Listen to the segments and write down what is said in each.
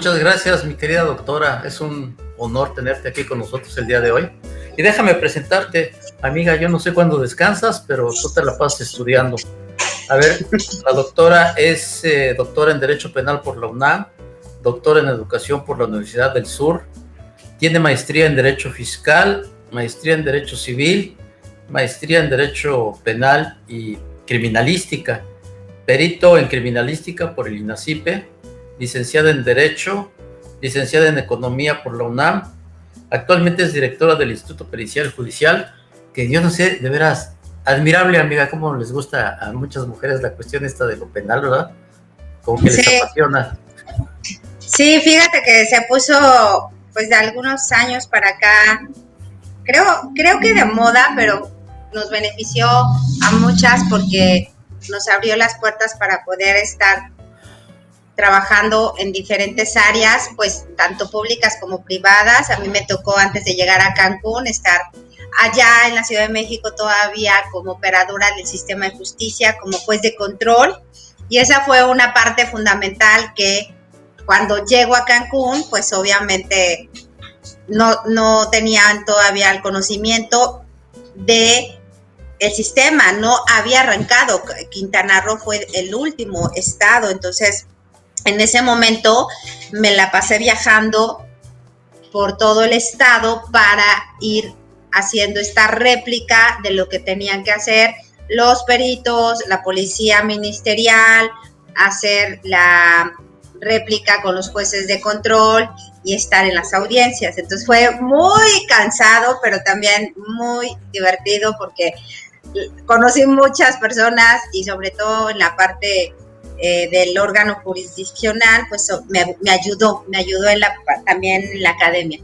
Muchas gracias, mi querida doctora. Es un honor tenerte aquí con nosotros el día de hoy. Y déjame presentarte, amiga. Yo no sé cuándo descansas, pero tú te la pasas estudiando. A ver, la doctora es doctora en Derecho Penal por la UNAM, doctora en Educación por la Universidad del Sur, tiene maestría en Derecho Fiscal, maestría en Derecho Civil, maestría en Derecho Penal y Criminalística, perito en Criminalística por el INACIPE, licenciada en Derecho, licenciada en Economía por la UNAM, actualmente es directora del Instituto Pericial Judicial, que yo no sé, de veras, admirable, amiga, cómo les gusta a muchas mujeres la cuestión esta de lo penal, ¿verdad? Como que les apasiona. Sí, fíjate que se puso, pues, de algunos años para acá, creo que de moda, pero nos benefició a muchas porque nos abrió las puertas para poder estar trabajando en diferentes áreas, pues tanto públicas como privadas. A mí me tocó, antes de llegar a Cancún, estar allá en la Ciudad de México todavía como operadora del sistema de justicia, como juez de control, y esa fue una parte fundamental que cuando llego a Cancún, pues obviamente no tenían todavía el conocimiento de el sistema, no había arrancado. Quintana Roo fue el último estado, entonces en ese momento me la pasé viajando por todo el estado para ir haciendo esta réplica de lo que tenían que hacer los peritos, la policía ministerial, hacer la réplica con los jueces de control y estar en las audiencias. Entonces fue muy cansado, pero también muy divertido porque conocí muchas personas y sobre todo en la parte del órgano jurisdiccional, pues me ayudó también en la academia.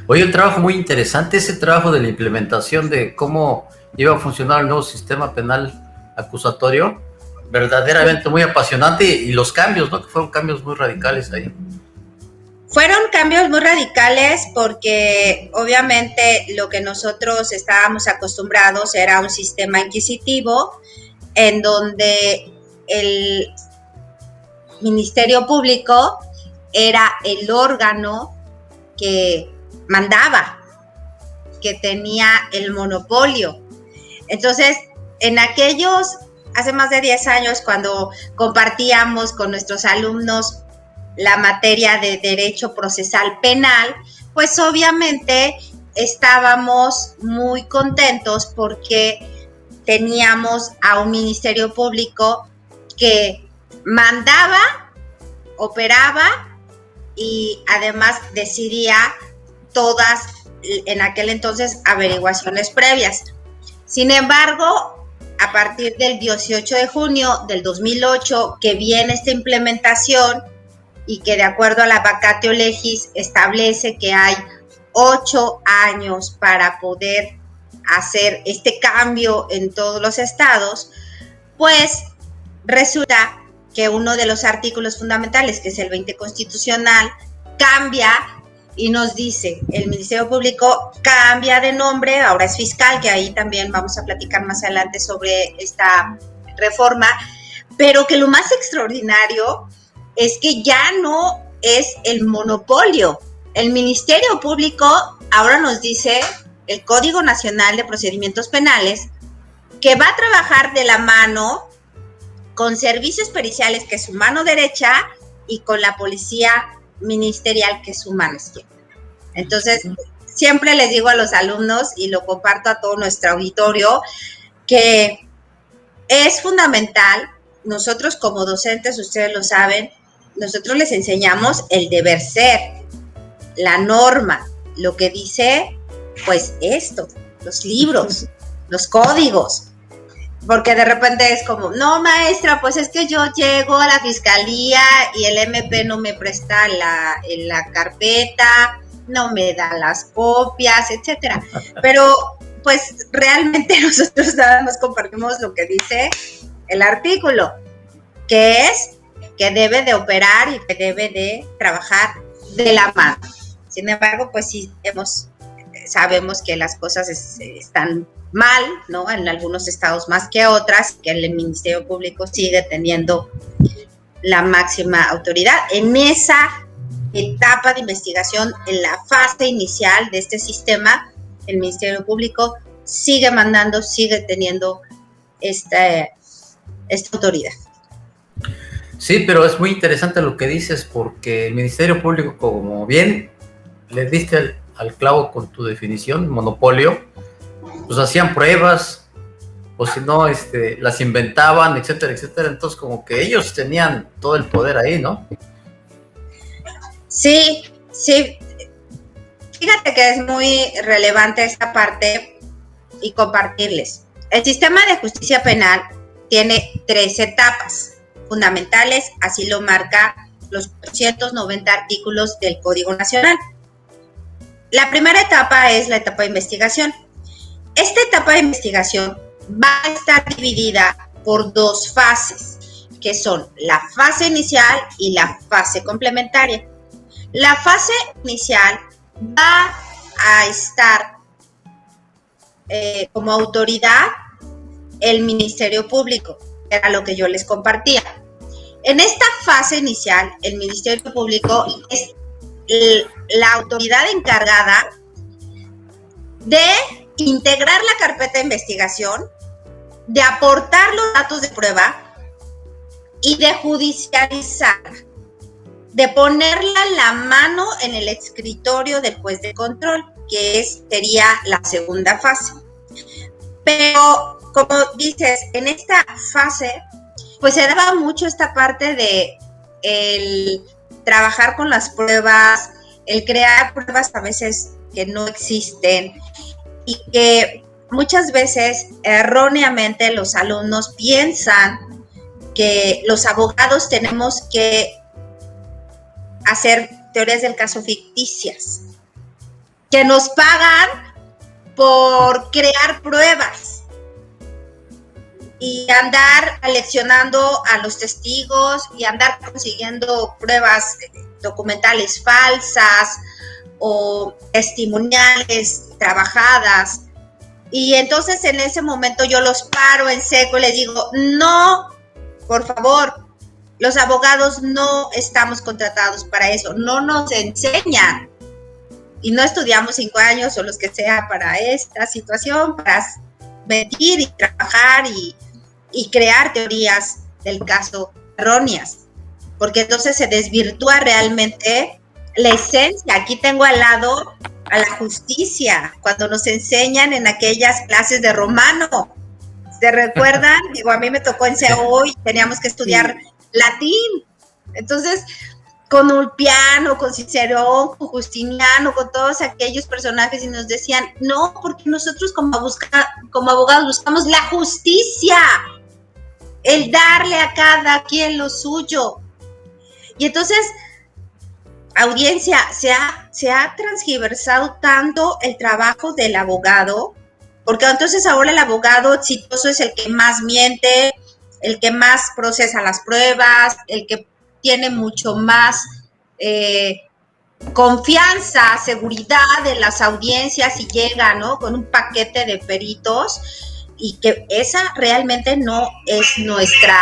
Oye, un trabajo muy interesante, ese trabajo de la implementación de cómo iba a funcionar el nuevo sistema penal acusatorio, verdaderamente muy apasionante, y los cambios, ¿no? Que fueron cambios muy radicales ahí. Fueron cambios muy radicales porque obviamente lo que nosotros estábamos acostumbrados era un sistema inquisitivo en donde el Ministerio Público era el órgano que mandaba, que tenía el monopolio. Entonces, hace más de 10 años, cuando compartíamos con nuestros alumnos la materia de Derecho Procesal Penal, pues obviamente estábamos muy contentos porque teníamos a un Ministerio Público que mandaba, operaba y además decidía todas, en aquel entonces, averiguaciones previas. Sin embargo, a partir del 18 de junio del 2008, que viene esta implementación y que de acuerdo a la vacatio legis establece que hay 8 años para poder hacer este cambio en todos los estados, pues resulta que uno de los artículos fundamentales, que es el 20 constitucional, cambia y nos dice, el Ministerio Público cambia de nombre, ahora es fiscal, que ahí también vamos a platicar más adelante sobre esta reforma, pero que lo más extraordinario es que ya no es el monopolio. El Ministerio Público ahora nos dice, el Código Nacional de Procedimientos Penales, que va a trabajar de la mano con servicios periciales, que es su mano derecha, y con la policía ministerial, que es su mano izquierda. Entonces, siempre les digo a los alumnos, y lo comparto a todo nuestro auditorio, que es fundamental. Nosotros como docentes, ustedes lo saben, nosotros les enseñamos el deber ser, la norma, lo que dice, pues esto, los libros, los códigos. Porque de repente es como, no, maestra, pues es que yo llego a la fiscalía y el MP no me presta la carpeta, no me da las copias, etcétera. Pero, pues, realmente nosotros nada más compartimos lo que dice el artículo, que es que debe de operar y que debe de trabajar de la mano. Sin embargo, pues sí, sabemos que las cosas están mal, ¿no? En algunos estados más que otras, que el Ministerio Público sigue teniendo la máxima autoridad en esa etapa de investigación, en la fase inicial de este sistema, el Ministerio Público sigue mandando, sigue teniendo esta autoridad. Sí, pero es muy interesante lo que dices, porque el Ministerio Público, como bien le diste al clavo con tu definición, monopolio, pues hacían pruebas, o si no, las inventaban, etcétera, etcétera. Entonces, como que ellos tenían todo el poder ahí, ¿no? Sí, sí. Fíjate que es muy relevante esta parte y compartirles. El sistema de justicia penal tiene 3 etapas fundamentales, así lo marca los 490 artículos del Código Nacional. La primera etapa es la etapa de investigación. Esta etapa de investigación va a estar dividida por 2 fases, que son la fase inicial y la fase complementaria. La fase inicial va a estar como autoridad el Ministerio Público, que era lo que yo les compartía. En esta fase inicial, el Ministerio Público es la autoridad encargada de integrar la carpeta de investigación, de aportar los datos de prueba y de judicializar, de ponerla la mano en el escritorio del juez de control, que sería la segunda fase. Pero, como dices, en esta fase, pues se daba mucho esta parte de el trabajar con las pruebas, el crear pruebas a veces que no existen y que muchas veces erróneamente los alumnos piensan que los abogados tenemos que hacer teorías del caso ficticias, que nos pagan por crear pruebas y andar aleccionando a los testigos y andar consiguiendo pruebas documentales falsas o testimoniales trabajadas. Y entonces en ese momento yo los paro en seco y les digo, no, por favor, los abogados no estamos contratados para eso, no nos enseñan y no estudiamos 5 años o los que sea para esta situación, para medir y trabajar y crear teorías del caso erróneas, porque entonces se desvirtúa realmente la esencia. Aquí tengo al lado a la justicia, cuando nos enseñan en aquellas clases de romano. ¿Se recuerdan? Digo, a mí me tocó en CO y teníamos que estudiar latín. Entonces, con Ulpiano, con Cicerón, con Justiniano, con todos aquellos personajes, y nos decían, no, porque nosotros como abogados buscamos la justicia, el darle a cada quien lo suyo. Y entonces, audiencia, se ha transgiversado tanto el trabajo del abogado, porque entonces ahora el abogado exitoso es el que más miente, el que más procesa las pruebas, el que tiene mucho más confianza, seguridad en las audiencias y llega, ¿no?, con un paquete de peritos, y que esa realmente no es nuestra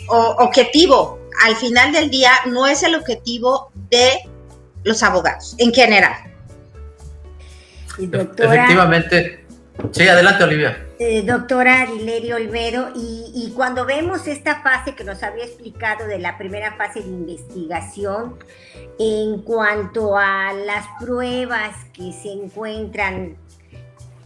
objetivo. Al final del día no es el objetivo de los abogados en general. Doctora, efectivamente. Sí, adelante, Olivia. Doctora Dilerio Olmedo, y cuando vemos esta fase que nos había explicado de la primera fase de investigación, en cuanto a las pruebas que se encuentran,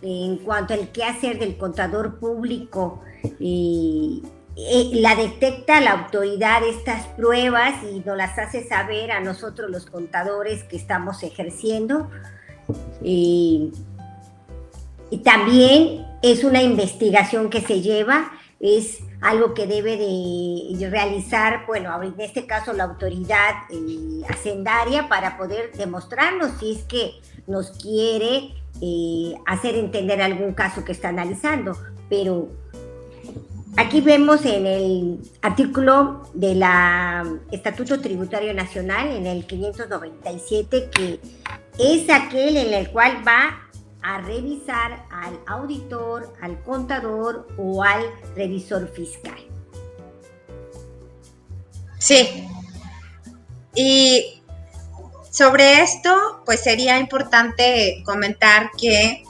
en cuanto al quehacer del contador público, la detecta la autoridad estas pruebas y nos las hace saber a nosotros los contadores que estamos ejerciendo. Y también es una investigación que se lleva, es algo que debe de realizar, bueno, en este caso la autoridad hacendaria, para poder demostrarnos si es que nos quiere hacer entender algún caso que está analizando. Pero aquí vemos en el artículo de la Estatuto Tributario Nacional, en el 597, que es aquel en el cual va a revisar al auditor, al contador o al revisor fiscal. Sí. Y sobre esto, pues sería importante comentar que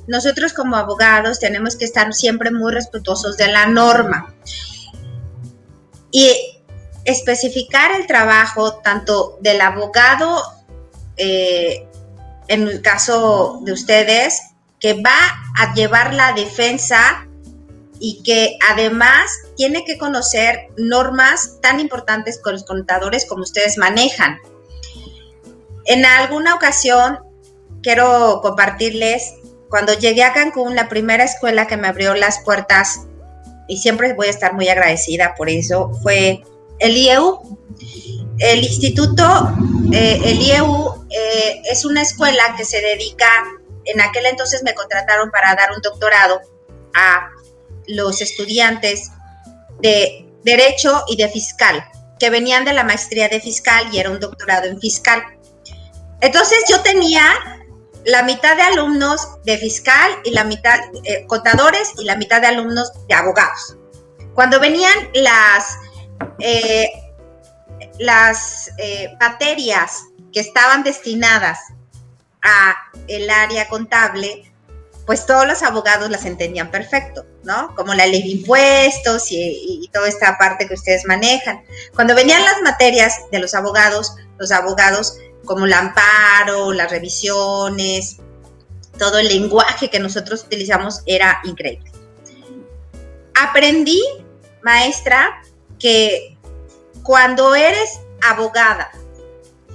nosotros como abogados tenemos que estar siempre muy respetuosos de la norma y especificar el trabajo tanto del abogado, en el caso de ustedes, que va a llevar la defensa y que además tiene que conocer normas tan importantes con los contadores como ustedes manejan. En alguna ocasión quiero compartirles, cuando llegué a Cancún, la primera escuela que me abrió las puertas, y siempre voy a estar muy agradecida por eso, fue el IEU. El instituto, el IEU, es una escuela que se dedica, en aquel entonces me contrataron para dar un doctorado a los estudiantes de Derecho y de Fiscal, que venían de la maestría de Fiscal y era un doctorado en Fiscal. Entonces yo tenía la mitad de alumnos de Fiscal y la mitad contadores y la mitad de alumnos de abogados. Cuando venían las materias que estaban destinadas a el área contable, pues todos los abogados las entendían perfecto, ¿no? Como la ley de impuestos y toda esta parte que ustedes manejan. Cuando venían las materias de los abogados como el amparo, las revisiones, todo el lenguaje que nosotros utilizamos era increíble. Aprendí, maestra, que cuando eres abogada,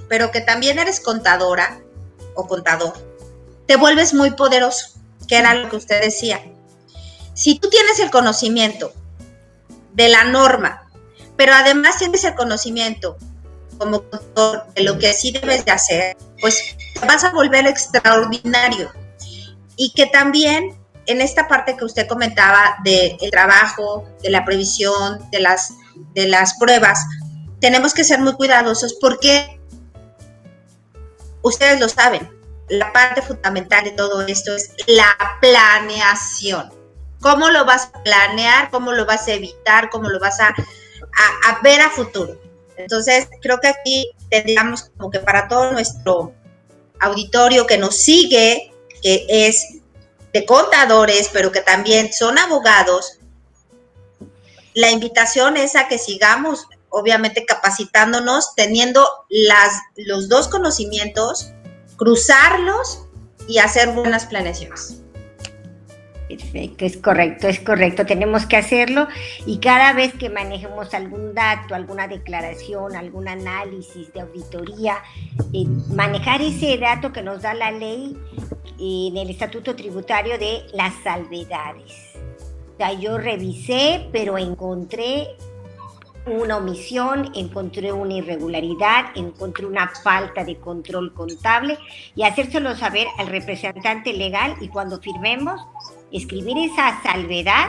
pero que también eres contadora o contador, te vuelves muy poderoso, que era lo que usted decía. Si tú tienes el conocimiento de la norma, pero además tienes el conocimiento como contador de lo que sí debes de hacer, pues te vas a volver extraordinario. Y que también en esta parte que usted comentaba del trabajo, de la previsión, de las pruebas, tenemos que ser muy cuidadosos porque ustedes lo saben, la parte fundamental de todo esto es la planeación. ¿Cómo lo vas a planear? ¿Cómo lo vas a evitar? ¿Cómo lo vas a ver a futuro? Entonces, creo que aquí tendríamos como que para todo nuestro auditorio que nos sigue, que es de contadores, pero que también son abogados, la invitación es a que sigamos, obviamente, capacitándonos, teniendo los dos conocimientos, cruzarlos y hacer buenas planeaciones. Perfecto, es correcto, tenemos que hacerlo y cada vez que manejemos algún dato, alguna declaración, algún análisis de auditoría, manejar ese dato que nos da la ley en el Estatuto Tributario de las salvedades. O sea, yo revisé, pero encontré una omisión, encontré una irregularidad, encontré una falta de control contable y hacérselo saber al representante legal y cuando firmemos, escribir esa salvedad,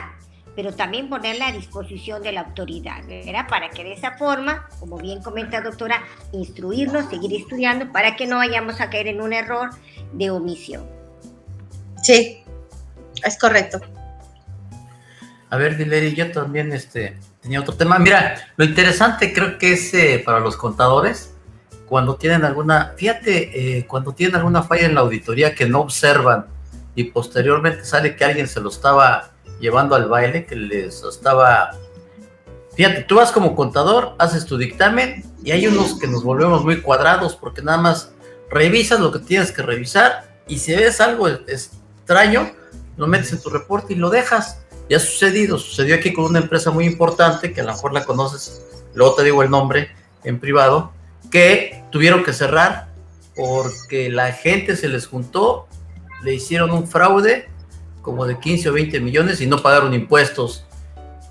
pero también ponerla a disposición de la autoridad, ¿verdad? Para que de esa forma, como bien comenta doctora, instruirnos, seguir estudiando para que no vayamos a caer en un error de omisión. Sí, es correcto. A ver, Dileri, yo también tenía otro tema. Mira, lo interesante creo que es para los contadores, cuando tienen alguna falla en la auditoría que no observan y posteriormente sale que alguien se lo estaba llevando al baile, que les estaba... Fíjate, tú vas como contador, haces tu dictamen y hay unos que nos volvemos muy cuadrados porque nada más revisas lo que tienes que revisar y si ves algo extraño, lo metes en tu reporte y lo dejas. Ya ha sucedió aquí con una empresa muy importante, que a lo mejor la conoces, luego te digo el nombre en privado, que tuvieron que cerrar porque la gente se les juntó, le hicieron un fraude como de 15 o 20 millones y no pagaron impuestos.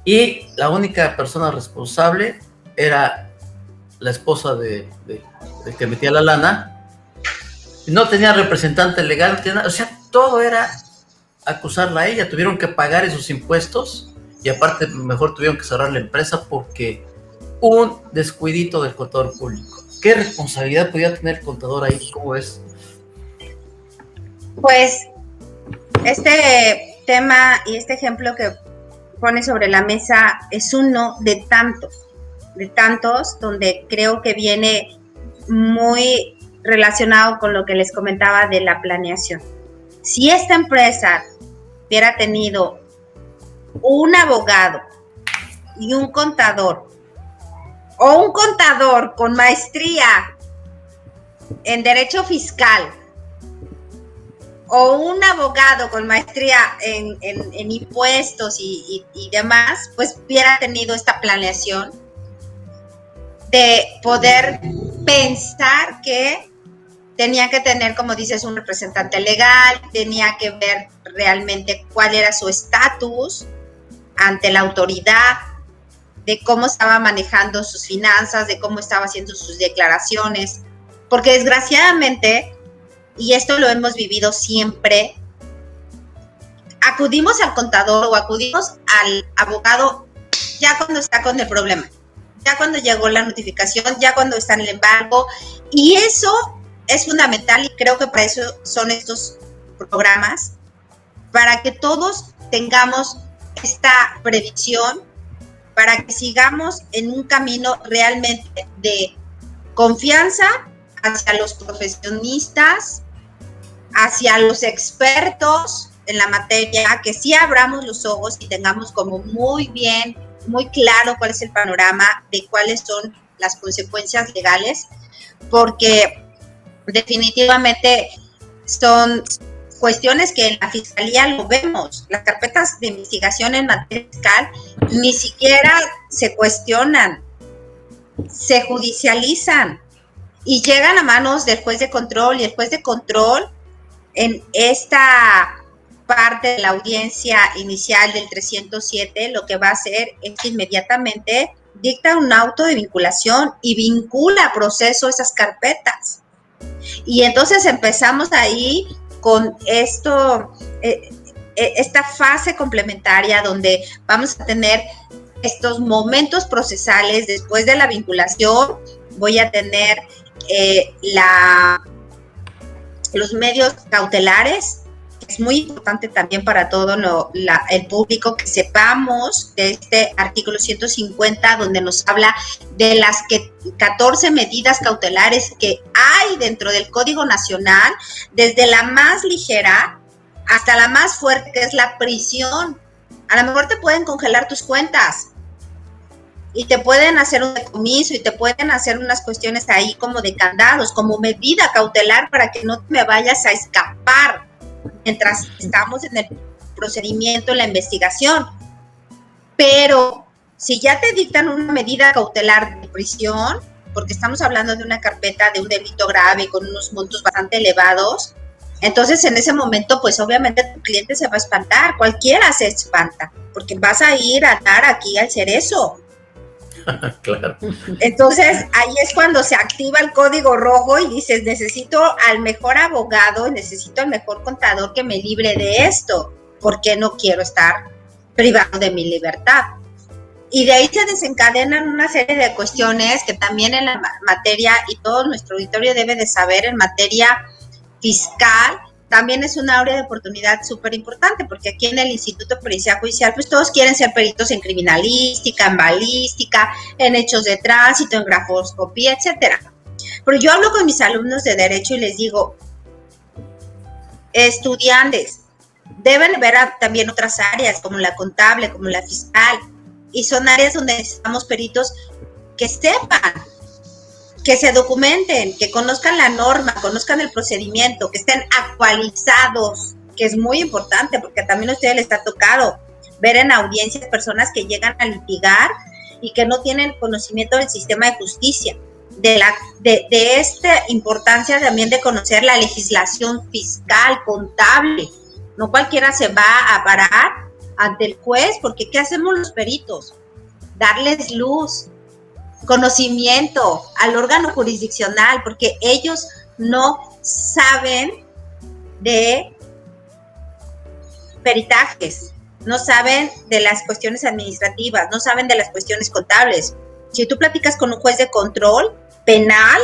Y la única persona responsable era la esposa del que metía la lana. No tenía representante legal, no tenía, o sea, todo era acusarla a ella. Tuvieron que pagar esos impuestos y aparte mejor tuvieron que cerrar la empresa porque un descuidito del contador público. ¿Qué responsabilidad podía tener el contador ahí? ¿Cómo es? Pues este tema y este ejemplo que pone sobre la mesa es uno de tantos donde creo que viene muy relacionado con lo que les comentaba de la planeación. Si esta empresa hubiera tenido un abogado y un contador, o un contador con maestría en derecho fiscal, o un abogado con maestría en impuestos y demás, pues hubiera tenido esta planeación de poder pensar que tenía que tener, como dices, un representante legal, tenía que ver realmente cuál era su estatus ante la autoridad, de cómo estaba manejando sus finanzas, de cómo estaba haciendo sus declaraciones, porque desgraciadamente, y esto lo hemos vivido siempre, acudimos al contador o acudimos al abogado ya cuando está con el problema, ya cuando llegó la notificación, ya cuando está en el embargo, y eso es fundamental y creo que para eso son estos programas, para que todos tengamos esta previsión, para que sigamos en un camino realmente de confianza hacia los profesionistas, hacia los expertos en la materia, que sí abramos los ojos y tengamos como muy bien, muy claro cuál es el panorama de cuáles son las consecuencias legales, porque definitivamente son cuestiones que en la fiscalía lo vemos. Las carpetas de investigación en materia fiscal ni siquiera se cuestionan, se judicializan y llegan a manos del juez de control, y el juez de control en esta parte de la audiencia inicial del 307 lo que va a hacer es que inmediatamente dicta un auto de vinculación y vincula a proceso esas carpetas. Y entonces empezamos ahí con esto, esta fase complementaria donde vamos a tener estos momentos procesales. Después de la vinculación voy a tener los medios cautelares. Es muy importante también para todo el público que sepamos de este artículo 150, donde nos habla de las 14 medidas cautelares que hay dentro del Código Nacional, desde la más ligera hasta la más fuerte, que es la prisión. A lo mejor te pueden congelar tus cuentas y te pueden hacer un decomiso y te pueden hacer unas cuestiones ahí como de candados, como medida cautelar para que no te me vayas a escapar mientras estamos en el procedimiento, en la investigación. Pero si ya te dictan una medida cautelar de prisión, porque estamos hablando de una carpeta de un delito grave con unos montos bastante elevados, entonces en ese momento pues obviamente tu cliente se va a espantar, cualquiera se espanta, porque vas a ir a dar aquí al cerezo. Claro. Entonces ahí es cuando se activa el código rojo y dices, necesito al mejor abogado, necesito al mejor contador que me libre de esto, porque no quiero estar privado de mi libertad. Y de ahí se desencadenan una serie de cuestiones que también en la materia, y todo nuestro auditorio debe de saber, en materia fiscal, también es una área de oportunidad súper importante, porque aquí en el Instituto de Pericia Judicial, pues todos quieren ser peritos en criminalística, en balística, en hechos de tránsito, en grafoscopía, etcétera. Pero yo hablo con mis alumnos de Derecho y les digo, estudiantes, deben ver también otras áreas, como la contable, como la fiscal, y son áreas donde necesitamos peritos que sepan, que se documenten, que conozcan la norma, conozcan el procedimiento, que estén actualizados, que es muy importante, porque también a ustedes les está tocado ver en audiencias personas que llegan a litigar y que no tienen conocimiento del sistema de justicia, de esta importancia también de conocer la legislación fiscal, contable. No cualquiera se va a parar ante el juez, porque ¿qué hacemos los peritos? Darles luz, conocimiento al órgano jurisdiccional, porque ellos no saben de peritajes, no saben de las cuestiones administrativas, no saben de las cuestiones contables. Si tú platicas con un juez de control penal,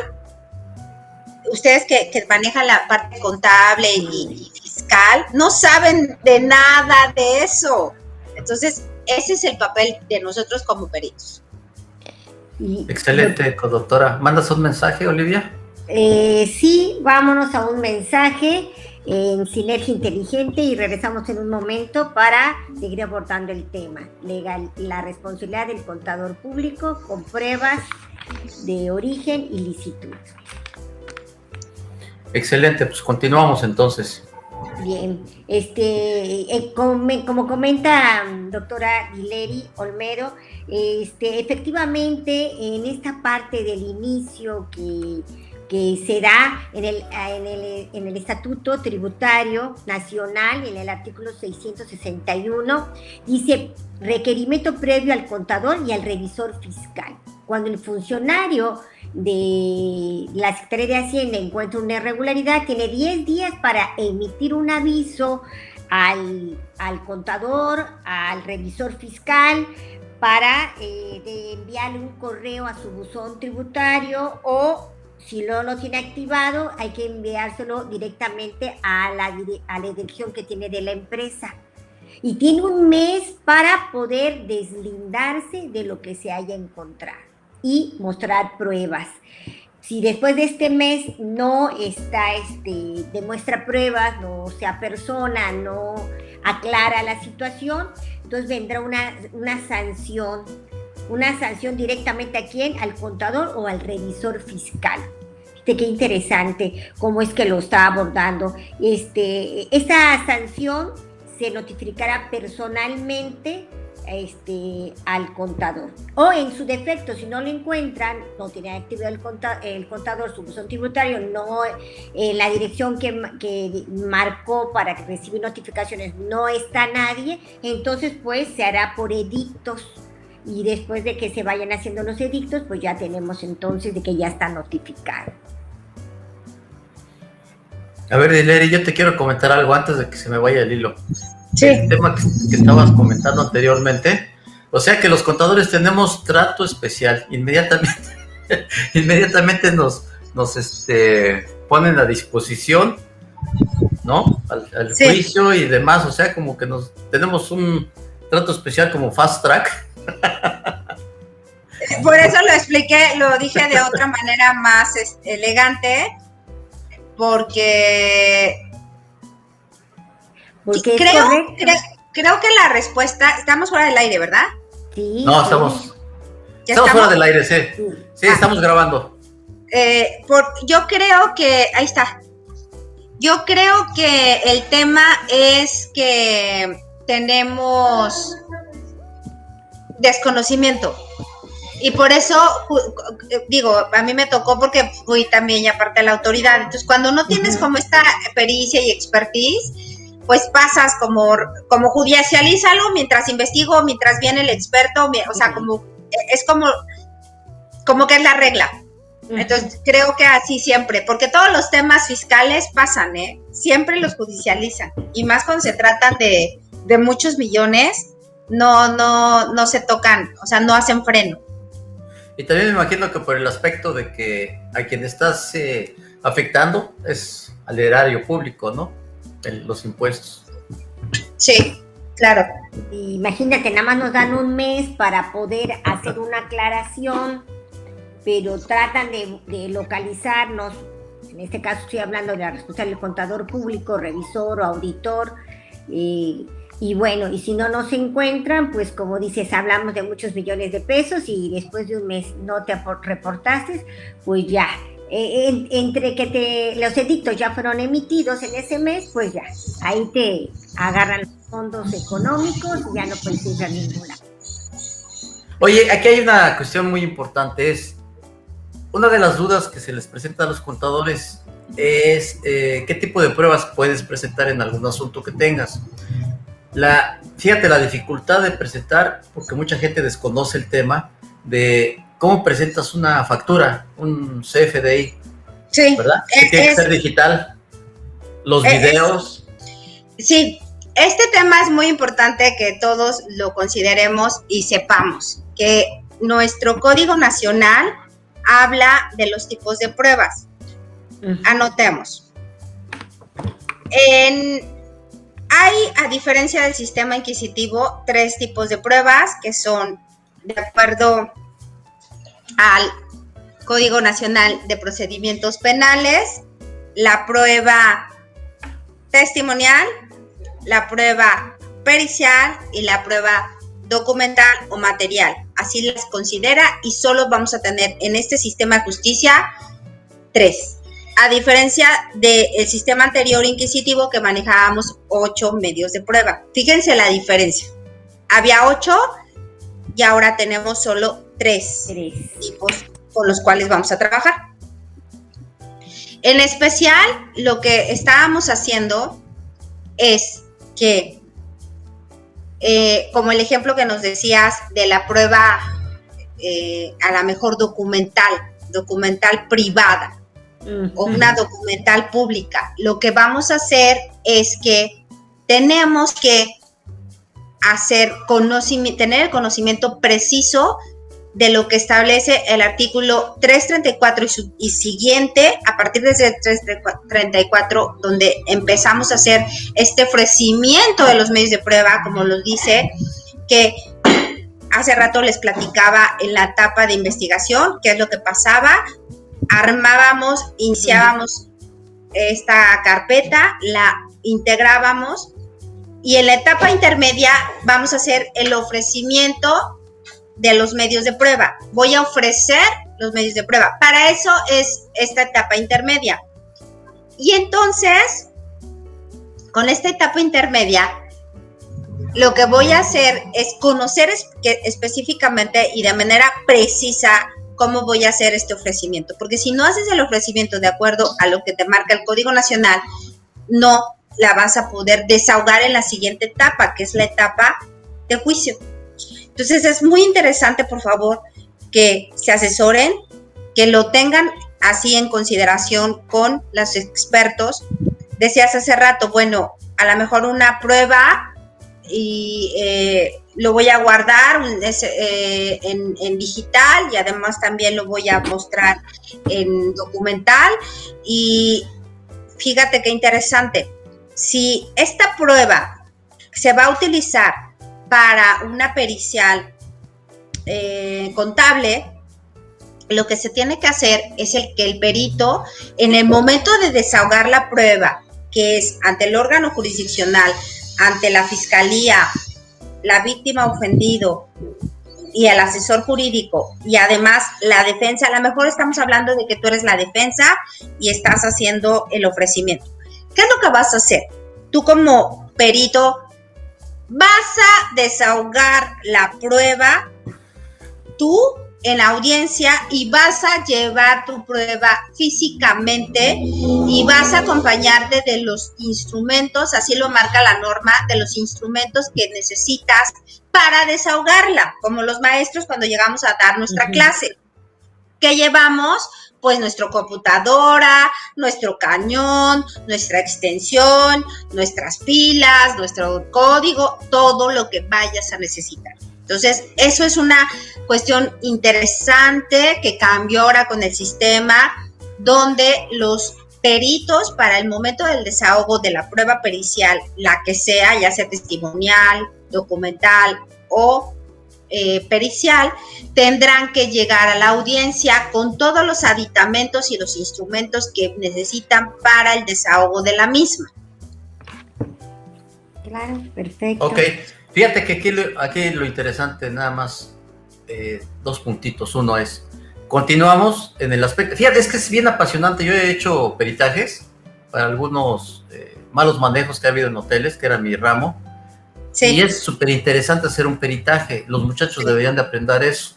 ustedes que manejan la parte contable y fiscal, no saben de nada de eso. Entonces, ese es el papel de nosotros como peritos. Excelente, doctora. ¿Mandas un mensaje, Olivia? Sí, vámonos a un mensaje en Sinergia Inteligente y regresamos en un momento para seguir abordando el tema. La responsabilidad del contador público con pruebas de origen y licitud. Excelente, pues continuamos entonces. Bien, como comenta doctora Hileri Olmedo, efectivamente en esta parte del inicio que se da en el Estatuto Tributario Nacional, en el artículo 661, dice requerimiento previo al contador y al revisor fiscal. Cuando el funcionario de la Secretaría de Hacienda encuentra una irregularidad, tiene 10 días para emitir un aviso al contador, al revisor fiscal, para enviarle un correo a su buzón tributario, o si no lo tiene activado, hay que enviárselo directamente a la dirección que tiene de la empresa. Y tiene un mes para poder deslindarse de lo que se haya encontrado y mostrar pruebas. Si después de este mes no demuestra pruebas, no se apersona, no aclara la situación, entonces vendrá una sanción directamente ¿a quién? Al contador o al revisor fiscal. Qué interesante cómo es que lo está abordando. Esta sanción se notificará personalmente al contador, o en su defecto, si no lo encuentran, no tiene actividad el contador, su buzón tributario, no la dirección que marcó para recibir notificaciones, no está nadie, entonces pues se hará por edictos, y después de que se vayan haciendo los edictos, pues ya tenemos entonces de que ya está notificado. A ver, Hileri, yo te quiero comentar algo antes de que se me vaya el hilo. Sí. El tema que estabas comentando anteriormente, o sea que los contadores tenemos trato especial, inmediatamente nos ponen a disposición, ¿no? Al Sí. juicio y demás, o sea, como que tenemos un trato especial como fast track. Por eso lo expliqué, lo dije de otra manera más elegante, porque creo que la respuesta, estamos fuera del aire, ¿verdad? Sí. No, estamos fuera del aire, sí. Sí, estamos grabando. Yo creo que, ahí está. Yo creo que el tema es que tenemos desconocimiento. Y por eso, digo, a mí me tocó porque fui también ya parte de la autoridad. Entonces, cuando no tienes como esta pericia y expertise, pues pasas como judicialízalo mientras investigo, mientras viene el experto, o sea, es como que es la regla. Entonces, creo que así siempre, porque todos los temas fiscales pasan, siempre los judicializan, y más cuando se tratan de muchos millones, no se tocan, o sea, no hacen freno. Y también me imagino que por el aspecto de que a quien estás afectando es al erario público, ¿no? Los impuestos. Sí, claro. Imagínate, nada más nos dan un mes para poder hacer una aclaración, pero tratan de localizarnos. En este caso estoy hablando de la responsabilidad del contador público, revisor o auditor, y bueno, y si no se encuentran, pues como dices, hablamos de muchos millones de pesos, y después de un mes no te reportaste, pues ya, entre que los edictos ya fueron emitidos en ese mes, pues ya, ahí te agarran los fondos económicos y ya no puedes ir a ninguna. Oye, aquí hay una cuestión muy importante, una de las dudas que se les presenta a los contadores es qué tipo de pruebas puedes presentar en algún asunto que tengas. Fíjate la dificultad de presentar, porque mucha gente desconoce el tema de cómo presentas una factura, un CFDI, sí, ¿verdad? Que tiene que ser digital, los videos. Sí, este tema es muy importante que todos lo consideremos y sepamos que nuestro Código Nacional habla de los tipos de pruebas. Anotemos. Hay, a diferencia del sistema inquisitivo, 3 tipos de pruebas que son de acuerdo al Código Nacional de Procedimientos Penales, la prueba testimonial, la prueba pericial y la prueba documental o material. Así las considera y solo vamos a tener en este sistema de justicia 3. A diferencia del sistema anterior inquisitivo que manejábamos 8 medios de prueba. Fíjense la diferencia. Había 8 y ahora tenemos solo 3 tipos con los cuales vamos a trabajar. En especial, lo que estábamos haciendo es que, como el ejemplo que nos decías de la prueba, a la mejor documental privada, o una documental pública, lo que vamos a hacer es que tenemos que tener el conocimiento preciso de lo que establece el artículo 334 y siguiente, a partir de ese 334, donde empezamos a hacer este ofrecimiento de los medios de prueba, como los dice, que hace rato les platicaba en la etapa de investigación, qué es lo que pasaba. Iniciábamos esta carpeta, la integrábamos y en la etapa intermedia vamos a hacer el ofrecimiento de los medios de prueba. Voy a ofrecer los medios de prueba. Para eso es esta etapa intermedia. Y entonces, con esta etapa intermedia, lo que voy a hacer es conocer específicamente y de manera precisa cómo voy a hacer este ofrecimiento. Porque si no haces el ofrecimiento de acuerdo a lo que te marca el Código Nacional, no la vas a poder desahogar en la siguiente etapa, que es la etapa de juicio. Entonces es muy interesante, por favor, que se asesoren, que lo tengan así en consideración con los expertos. Decías hace rato, bueno, a lo mejor una prueba y lo voy a guardar en digital y además también lo voy a mostrar en documental. Y fíjate qué interesante, si esta prueba se va a utilizar para una pericial contable, lo que se tiene que hacer es que el perito, en el momento de desahogar la prueba, que es ante el órgano jurisdiccional, ante la fiscalía, la víctima ofendido y el asesor jurídico, y además la defensa, a lo mejor estamos hablando de que tú eres la defensa y estás haciendo el ofrecimiento. ¿Qué es lo que vas a hacer? Tú como perito vas a desahogar la prueba tú en la audiencia y vas a llevar tu prueba físicamente y vas a acompañarte de los instrumentos, así lo marca la norma, de los instrumentos que necesitas para desahogarla, como los maestros cuando llegamos a dar nuestra clase. ¿Qué llevamos? Pues nuestra computadora, nuestro cañón, nuestra extensión, nuestras pilas, nuestro código, todo lo que vayas a necesitar. Entonces, eso es una cuestión interesante que cambió ahora con el sistema, donde los peritos para el momento del desahogo de la prueba pericial, la que sea, ya sea testimonial, documental o pericial, tendrán que llegar a la audiencia con todos los aditamentos y los instrumentos que necesitan para el desahogo de la misma. Claro, perfecto. Ok, fíjate que aquí lo interesante, nada más, 2 puntitos. Uno es, continuamos en el aspecto, fíjate, es que es bien apasionante. Yo he hecho peritajes para algunos malos manejos que ha habido en hoteles, que era mi ramo. Sí. Y es súper interesante hacer un peritaje. Los muchachos deberían de aprender eso.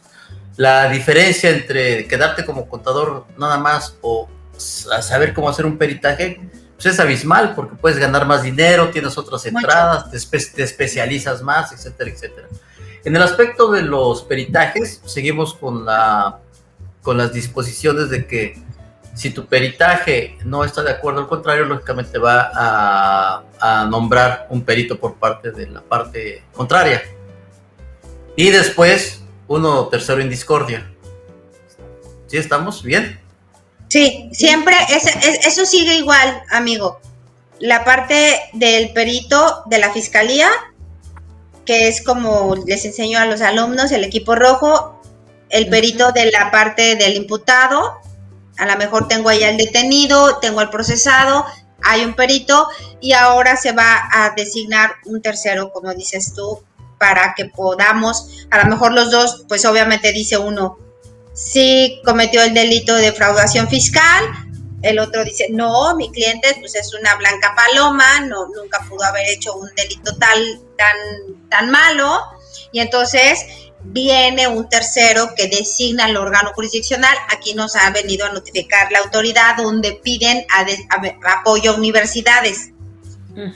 La diferencia entre quedarte como contador nada más o saber cómo hacer un peritaje, pues es abismal, porque puedes ganar más dinero, tienes otras entradas, te especializas más, etcétera, etcétera. En el aspecto de los peritajes, seguimos con las disposiciones de que si tu peritaje no está de acuerdo, al contrario, lógicamente va a nombrar un perito por parte de la parte contraria. Y después, uno tercero en discordia. ¿Sí estamos bien? Sí, siempre, eso sigue igual, amigo. La parte del perito de la fiscalía, que es como les enseño a los alumnos, el equipo rojo, el perito de la parte del imputado, a lo mejor tengo ahí al detenido, tengo el procesado, hay un perito y ahora se va a designar un tercero, como dices tú, para que podamos, a lo mejor los dos, pues obviamente dice uno, sí cometió el delito de defraudación fiscal, el otro dice, no, mi cliente pues es una blanca paloma, no, nunca pudo haber hecho un delito tan malo, y entonces viene un tercero que designa el órgano jurisdiccional. Aquí nos ha venido a notificar la autoridad donde piden apoyo a universidades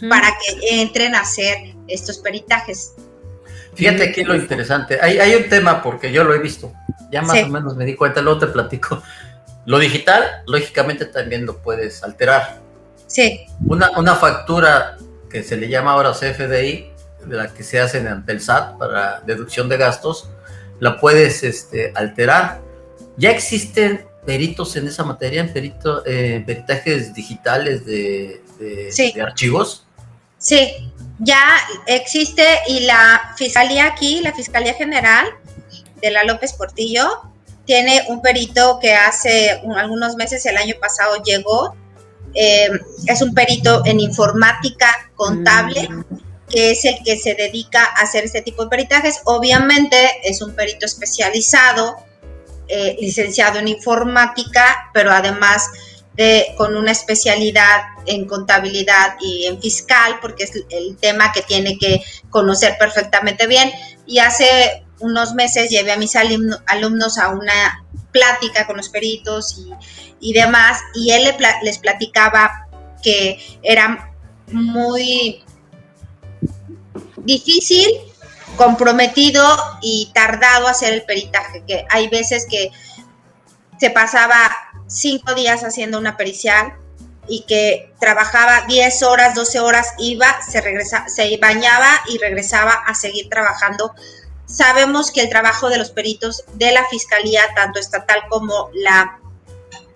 para que entren a hacer estos peritajes. Fíjate aquí lo interesante, hay un tema porque yo lo he visto, ya más o menos me di cuenta, luego te platico. Lo digital, lógicamente también lo puedes alterar. Sí. Una factura que se le llama ahora CFDI, de la que se hacen ante el SAT para deducción de gastos, la puedes alterar. Ya existen peritos en esa materia, en peritajes digitales de archivos. Sí, ya existe, y la fiscalía aquí, la Fiscalía General de la López Portillo, tiene un perito que hace algunos meses, el año pasado llegó, es un perito en informática contable, que es el que se dedica a hacer este tipo de peritajes. Obviamente es un perito especializado, licenciado en informática, pero además con una especialidad en contabilidad y en fiscal, porque es el tema que tiene que conocer perfectamente bien. Y hace unos meses llevé a mis alumnos a una plática con los peritos y demás, y él les platicaba que era muy difícil, comprometido y tardado hacer el peritaje, que hay veces que se pasaba 5 días haciendo una pericial y que trabajaba 10 horas, 12 horas, se bañaba y regresaba a seguir trabajando. Sabemos que el trabajo de los peritos de la Fiscalía, tanto estatal como la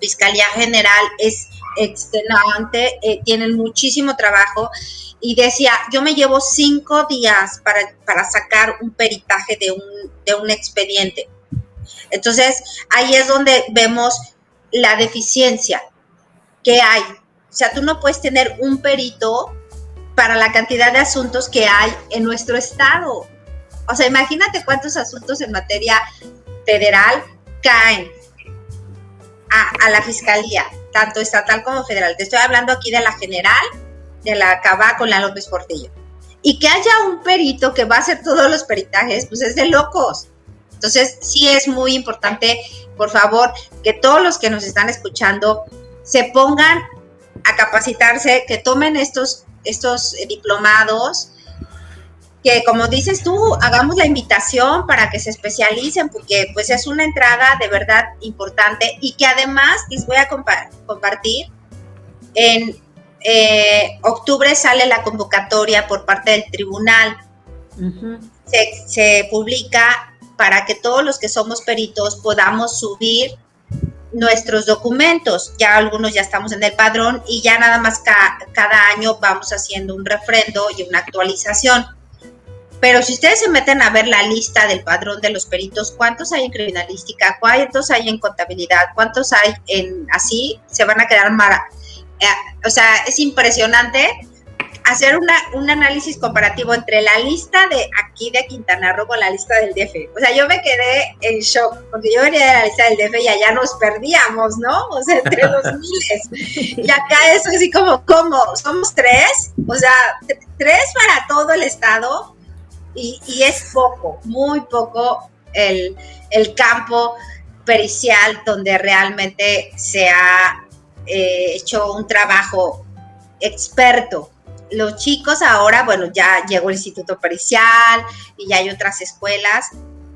Fiscalía General, es extenuante, tienen muchísimo trabajo, y decía, yo me llevo 5 días para sacar un peritaje de un expediente. Entonces, ahí es donde vemos la deficiencia que hay. O sea, tú no puedes tener un perito para la cantidad de asuntos que hay en nuestro estado. O sea, imagínate cuántos asuntos en materia federal caen a la Fiscalía, tanto estatal como federal. Te estoy hablando aquí de la General, de la CABA con la López Portillo. Y que haya un perito que va a hacer todos los peritajes, pues es de locos. Entonces, sí es muy importante, por favor, que todos los que nos están escuchando se pongan a capacitarse, que tomen estos diplomados, que como dices tú, hagamos la invitación para que se especialicen, porque pues es una entrada de verdad importante, y que además les voy a compartir, en octubre sale la convocatoria por parte del tribunal. Se publica para que todos los que somos peritos podamos subir nuestros documentos. Ya algunos ya estamos en el padrón, y ya nada más cada año vamos haciendo un refrendo y una actualización. Pero si ustedes se meten a ver la lista del padrón de los peritos, ¿cuántos hay en criminalística? ¿Cuántos hay en contabilidad? ¿Cuántos hay en así? Se van a quedar o sea, es impresionante hacer un análisis comparativo entre la lista de aquí de Quintana Roo con la lista del DF. O sea, yo me quedé en shock, porque yo venía de la lista del DF y allá nos perdíamos, ¿no? O sea, entre los miles. Y acá es así como, ¿cómo? ¿Somos 3? O sea, 3 para todo el estado, y es poco, muy poco el campo pericial donde realmente se ha hecho un trabajo experto. Los chicos ahora, bueno, ya llegó el Instituto Pericial y ya hay otras escuelas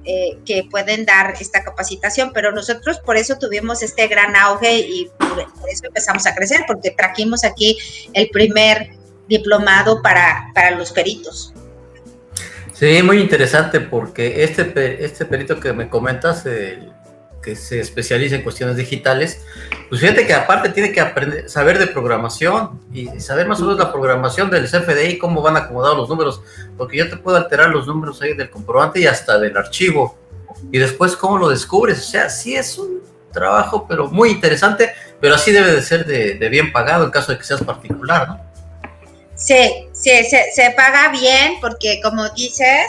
que pueden dar esta capacitación, pero nosotros por eso tuvimos este gran auge y por eso empezamos a crecer, porque trajimos aquí el primer diplomado para los peritos. Sí, muy interesante, porque este perito que me comentas, que se especializa en cuestiones digitales, pues fíjate que aparte tiene que saber de programación y saber más o menos la programación del CFDI, cómo van acomodados los números, porque yo te puedo alterar los números ahí del comprobante y hasta del archivo. y después cómo lo descubres. O sea, sí es un trabajo, pero muy interesante, pero así debe de ser de bien pagado en caso de que seas particular, ¿no? Sí, se paga bien porque como dices,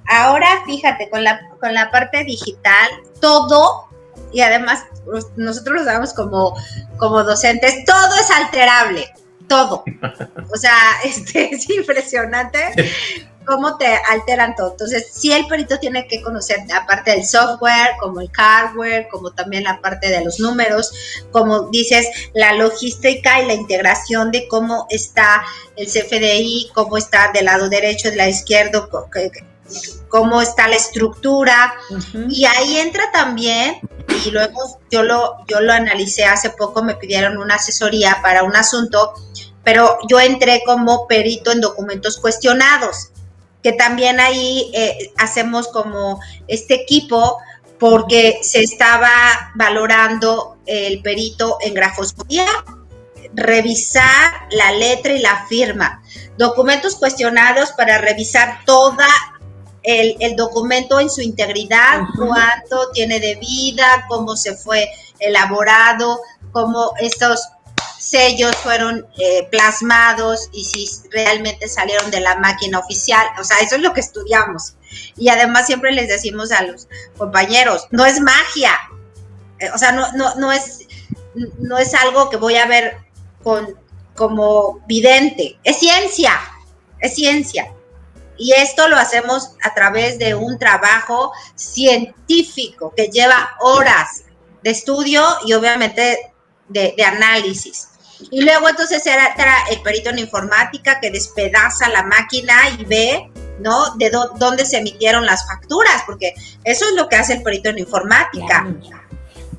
ahora fíjate, con la parte digital, todo, y además nosotros lo sabemos como docentes, todo es alterable, todo. O sea, es impresionante cómo te alteran todo. Entonces, sí, el perito tiene que conocer aparte del software, como el hardware, como también la parte de los números, como dices, la logística y la integración de cómo está el CFDI, cómo está del lado derecho, del lado izquierdo, cómo está la estructura. Uh-huh. Y ahí entra también, y luego yo lo analicé hace poco, me pidieron una asesoría para un asunto, pero yo entré como perito en documentos cuestionados, que también ahí hacemos como este equipo porque se estaba valorando el perito en grafoscopía, revisar la letra y la firma, documentos cuestionados para revisar toda el documento en su integridad, uh-huh. Cuánto tiene de vida, cómo se fue elaborado, cómo estos sellos fueron plasmados y si realmente salieron de la máquina oficial. O sea, eso es lo que estudiamos. Y además siempre les decimos a los compañeros, no es magia. O sea, no es algo que voy a ver como vidente. Es ciencia. Y esto lo hacemos a través de un trabajo científico que lleva horas de estudio y obviamente de análisis. Y luego entonces era el perito en informática que despedaza la máquina y ve, ¿no? De dónde se emitieron las facturas, porque eso es lo que hace el perito en informática.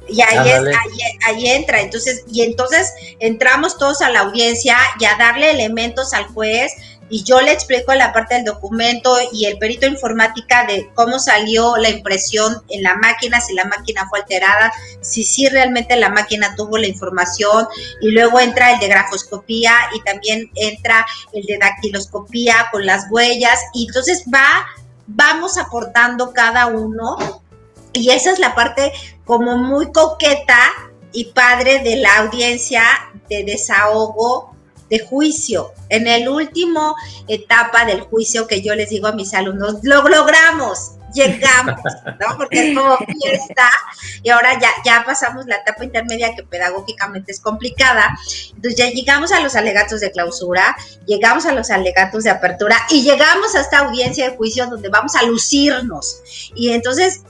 Y ahí entra. Entonces entramos todos a la audiencia y a darle elementos al juez. Y yo le explico la parte del documento y el perito informática de cómo salió la impresión en la máquina, si la máquina fue alterada, si realmente la máquina tuvo la información, y luego entra el de grafoscopía y también entra el de dactiloscopía con las huellas, y entonces vamos aportando cada uno, y esa es la parte como muy coqueta y padre de la audiencia de desahogo de juicio. En el último etapa del juicio que yo les digo a mis alumnos, lo logramos, llegamos, ¿no? Porque es como fiesta y ahora ya pasamos la etapa intermedia que pedagógicamente es complicada. Entonces ya llegamos a los alegatos de clausura, llegamos a los alegatos de apertura y llegamos a esta audiencia de juicio donde vamos a lucirnos. Y entonces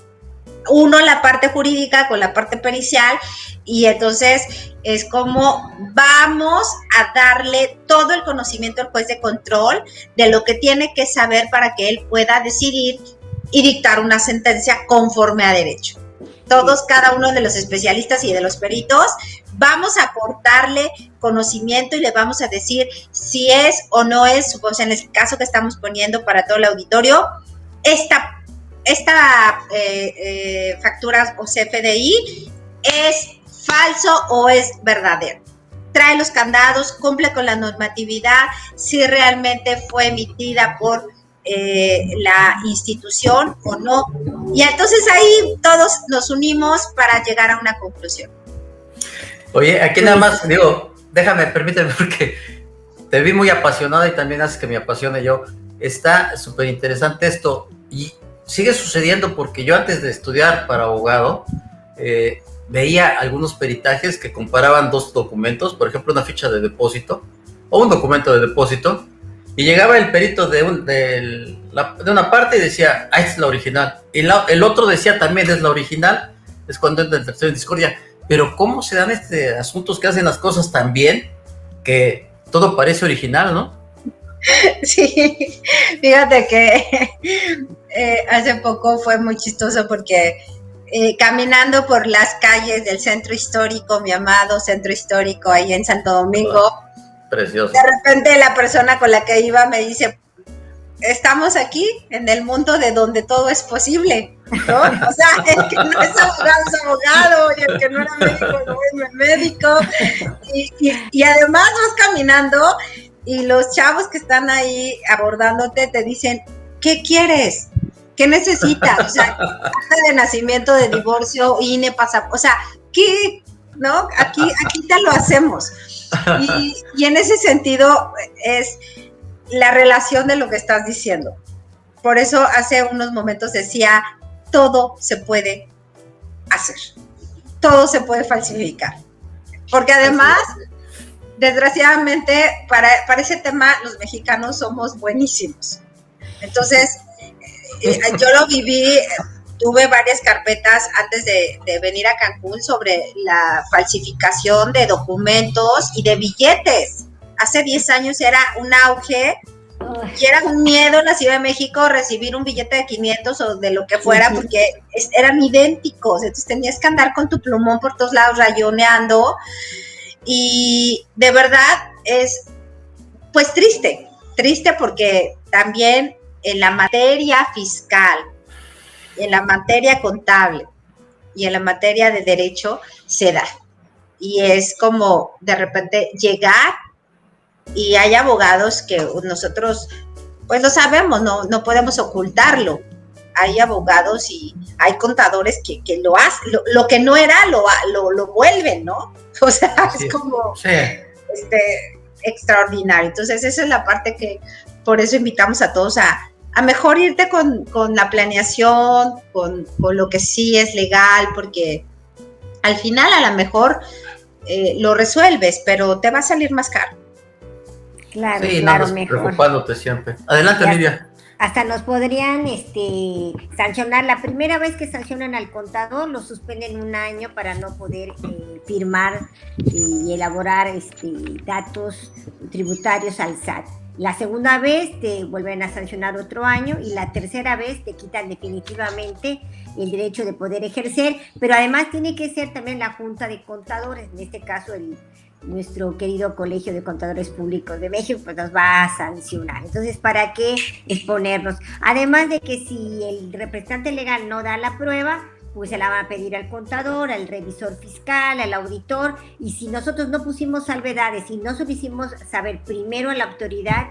la parte jurídica con la parte pericial, y entonces es como vamos a darle todo el conocimiento al juez de control de lo que tiene que saber para que él pueda decidir y dictar una sentencia conforme a derecho. Todos, cada uno de los especialistas y de los peritos, vamos a aportarle conocimiento y le vamos a decir si es o no es, o sea, en el caso que estamos poniendo para todo el auditorio, esta factura o CFDI es falso o es verdadero. Trae los candados, cumple con la normatividad, si realmente fue emitida por la institución o no. Y entonces ahí todos nos unimos para llegar a una conclusión. Oye, aquí nada más, permíteme porque te vi muy apasionada y también haces que me apasione yo. Está súper interesante esto y sigue sucediendo porque yo antes de estudiar para abogado veía algunos peritajes que comparaban dos documentos, por ejemplo una ficha de depósito o un documento de depósito, y llegaba el perito de una parte y decía, esta es la original, y el otro decía también es la original. Es cuando entra el tercero en discordia. Pero ¿cómo se dan asuntos que hacen las cosas tan bien que todo parece original, no? Sí, fíjate que hace poco fue muy chistoso porque caminando por las calles del centro histórico, mi amado centro histórico ahí en Santo Domingo, precioso. De repente la persona con la que iba me dice, estamos aquí en el mundo de donde todo es posible, ¿no? O sea, el que no es abogado, y el que no era médico no es médico, y además vas caminando y los chavos que están ahí abordándote te dicen, ¿qué quieres? ¿Qué necesitas? O sea, acta de nacimiento, de divorcio, INE, pasaporte, o sea, ¿qué? ¿No? Aquí te lo hacemos. Y en ese sentido es la relación de lo que estás diciendo. Por eso hace unos momentos decía, todo se puede hacer, todo se puede falsificar. Porque además, desgraciadamente, para ese tema los mexicanos somos buenísimos. Entonces, yo lo viví, tuve varias carpetas antes de venir a Cancún sobre la falsificación de documentos y de billetes. Hace 10 años era un auge y era un miedo en la Ciudad de México recibir un billete de 500 o de lo que fuera, porque eran idénticos. Entonces tenías que andar con tu plumón por todos lados rayoneando. Y de verdad es, pues triste porque también en la materia fiscal, en la materia contable y en la materia de derecho se da. Y es como de repente llegar y hay abogados que nosotros pues lo sabemos, no podemos ocultarlo. Hay abogados y hay contadores que lo hacen, lo que no era lo vuelven, ¿no? O sea, sí, es como extraordinario. Entonces esa es la parte que por eso invitamos a todos a mejor irte con la planeación, con lo que sí es legal, porque al final a lo mejor lo resuelves, pero te va a salir más caro. Claro, sí, claro, no, mejor. Preocupándote siempre. Adelante, Lidia. Hasta nos podrían sancionar. La primera vez que sancionan al contador, lo suspenden 1 año para no poder firmar y elaborar datos tributarios al SAT. La segunda vez te vuelven a sancionar otro año y la tercera vez te quitan definitivamente el derecho de poder ejercer, pero además tiene que ser también la Junta de Contadores, en este caso nuestro querido Colegio de Contadores Públicos de México, pues nos va a sancionar. Entonces, ¿para qué exponernos? Además de que si el representante legal no da la prueba, pues se la va a pedir al contador, al revisor fiscal, al auditor, y si nosotros no pusimos salvedades y no hicimos saber primero a la autoridad,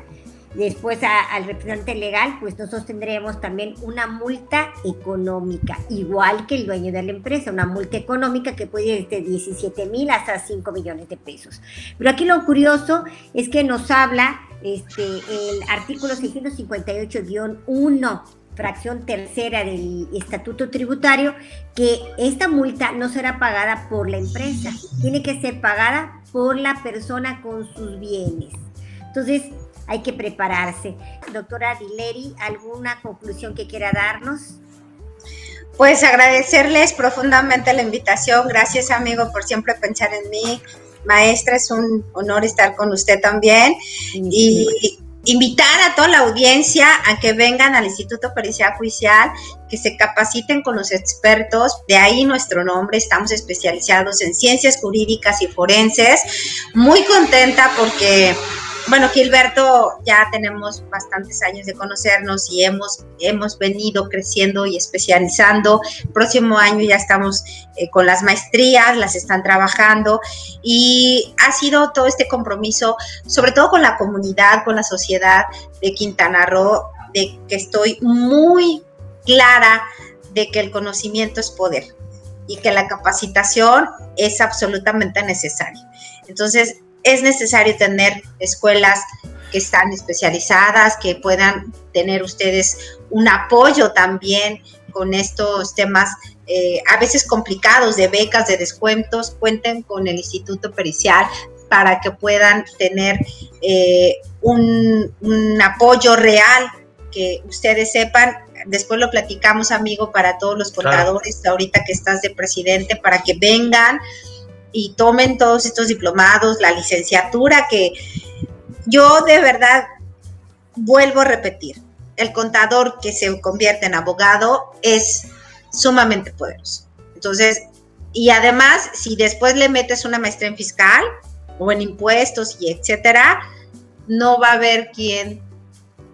después al representante legal, pues nosotros tendremos también una multa económica, igual que el dueño de la empresa, una multa económica que puede ir desde 17,000 hasta 5 millones de pesos. Pero aquí lo curioso es que nos habla el artículo 658-1, fracción tercera del Estatuto Tributario, que esta multa no será pagada por la empresa, tiene que ser pagada por la persona con sus bienes. Entonces, hay que prepararse. Doctora Dileri, ¿alguna conclusión que quiera darnos? Pues agradecerles profundamente la invitación. Gracias, amigo, por siempre pensar en mí. Maestra, es un honor estar con usted también. Sí. Y invitar a toda la audiencia a que vengan al Instituto Pericial Judicial, que se capaciten con los expertos. De ahí nuestro nombre, estamos especializados en ciencias jurídicas y forenses. Muy contenta porque... Bueno, Gilberto, ya tenemos bastantes años de conocernos y hemos venido creciendo y especializando. El próximo año ya estamos con las maestrías, las están trabajando y ha sido todo este compromiso, sobre todo con la comunidad, con la sociedad de Quintana Roo, de que estoy muy clara de que el conocimiento es poder y que la capacitación es absolutamente necesaria. Entonces, es necesario tener escuelas que están especializadas, que puedan tener ustedes un apoyo también con estos temas a veces complicados de becas, de descuentos. Cuenten con el Instituto Pericial para que puedan tener un apoyo real, que ustedes sepan. Después lo platicamos, amigo, para todos los contadores, claro, ahorita que estás de presidente, para que vengan y tomen todos estos diplomados, la licenciatura, que yo de verdad vuelvo a repetir, el contador que se convierte en abogado es sumamente poderoso. Entonces, y además, si después le metes una maestría en fiscal o en impuestos y etcétera, no va a haber quien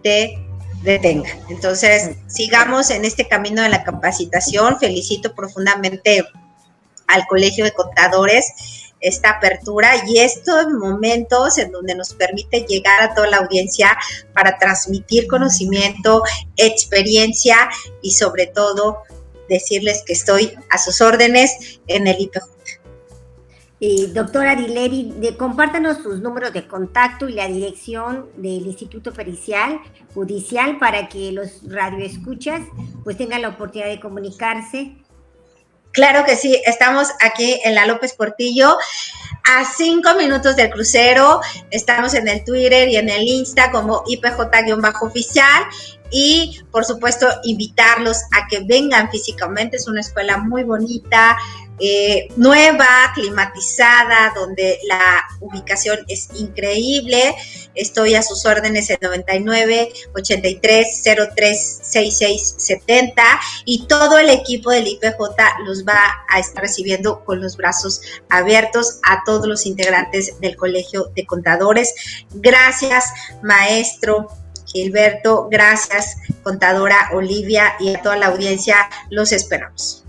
te detenga. Entonces, sigamos en este camino de la capacitación. Felicito profundamente al Colegio de Contadores, esta apertura y estos momentos en donde nos permite llegar a toda la audiencia para transmitir conocimiento, experiencia y sobre todo decirles que estoy a sus órdenes en el IPJ. Doctora Dileri, compártanos sus números de contacto y la dirección del Instituto Pericial Judicial para que los radioescuchas pues tengan la oportunidad de comunicarse. Claro que sí, estamos aquí en la López Portillo, a 5 minutos del crucero, estamos en el Twitter y en el Insta como IPJ-oficial y por supuesto invitarlos a que vengan físicamente, es una escuela muy bonita, nueva, climatizada, donde la ubicación es increíble. Estoy a sus órdenes en 99 83 03 66 70 y todo el equipo del IPJ los va a estar recibiendo con los brazos abiertos a todos los integrantes del Colegio de Contadores. Gracias, maestro Gilberto, gracias, contadora Olivia, y a toda la audiencia, los esperamos.